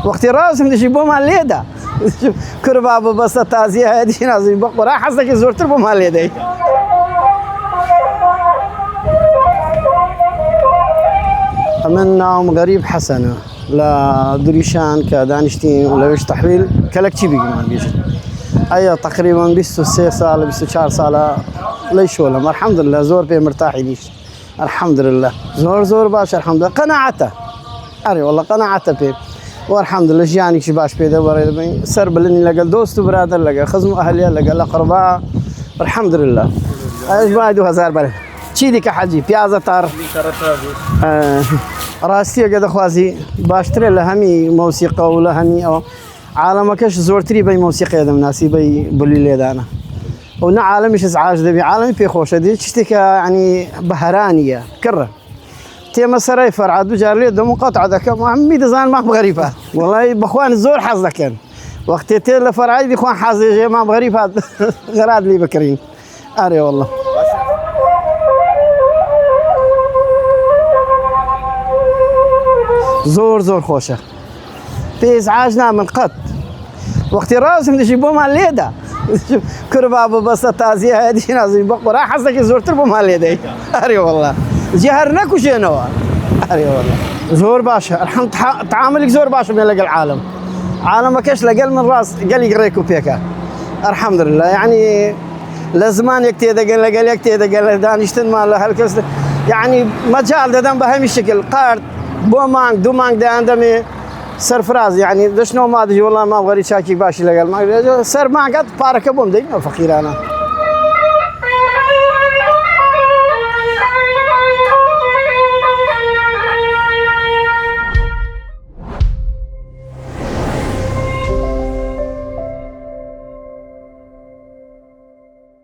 وقتی ڕاستم دەژی بۆمان لێدا کوربا بەبەستە تازیە هەیەی نازی بە قورا حەزەکە زۆرتر بۆمان لێدەی من ناوم غەریب حەسەنە لە دوریشان کە دانیشتین لەوێش تەحویل کەلەکچی بیگمان بێژن ئەیە تقریبا 23 ساڵە 24 ساڵە لەی شۆلەم الحەمدلله زۆر پێ مرتاحی نیشت الحەمدلله زۆر باش الحەمدلله قەناعەتە ئەرێ وەڵڵا قەناعەتە پێ والحەمدلله ژیانێکی باش پێ دەبڕێ دەبین سەر بلنی لەگەڵ دۆست و برادر لەگەڵ خزم و ئەهلیە لەگەڵ ئەقربا الحەمدلله ئەش دوای 2000 بەرێ چی دیکە حەجی پیازە تار ڕاستی ئەگە دەخوازی باشترە لە هەمی مۆسیقە و لە هەمی ئەوە عالەمەکەش زۆرتری بەی مۆسیقەیە دەمناسی بەی بولی لێدانە و نە عالەمیش ئەزعاج دەبی عالەمی پێخۆشە دێ شتێکە ینی بەهەرانیە کڕە تێمە سەرای فەرعا دوو جار لێ دەم و قەتع دەکەم هەمووی دەزانم مام غەریبە وەڵی بەخوان زۆر حەز دەکەن وەختێ تێ لە فەرعای دیخوان حەزێژێ مام غەریب هات غەرات لێ بکڕین ئەرێ وەڵڵا زۆر خۆشە پێ ئیزعاج نامن قەت وەختی ڕاستم دەژی بۆمان لێدا کوربا بەبەستە تازیە هەیەی نازی بە قورا حەزەکە زۆرتر بۆمان لێدەی ئەرێ وەڵڵا جێ هەر نەکوژێنەوە ئەرێ وەڵڵا زۆر باشە تعاملێک زۆر باشە بێ لەگەڵ عالەم عالەمەکەش لەگەڵ من ڕاست گەلی ڕێک و پێکە الحەمدلله یعنی لە زمانێک تێدەگەن لەگەل یەک تێدەگەن لە دانیشتنمان لە هەر کەس یعنی مەجال دەدەم بە هەمی شکل قارد بۆ مانگ دوو مانگ دەیان دەمێ سەرفراز یعنی دەشتنەوە مادەژی وەڵام مام غەریب چاکی باشی لەگەڵ مانگ سەر مانگات پارەکە بۆم دەینەوە فەقیرانە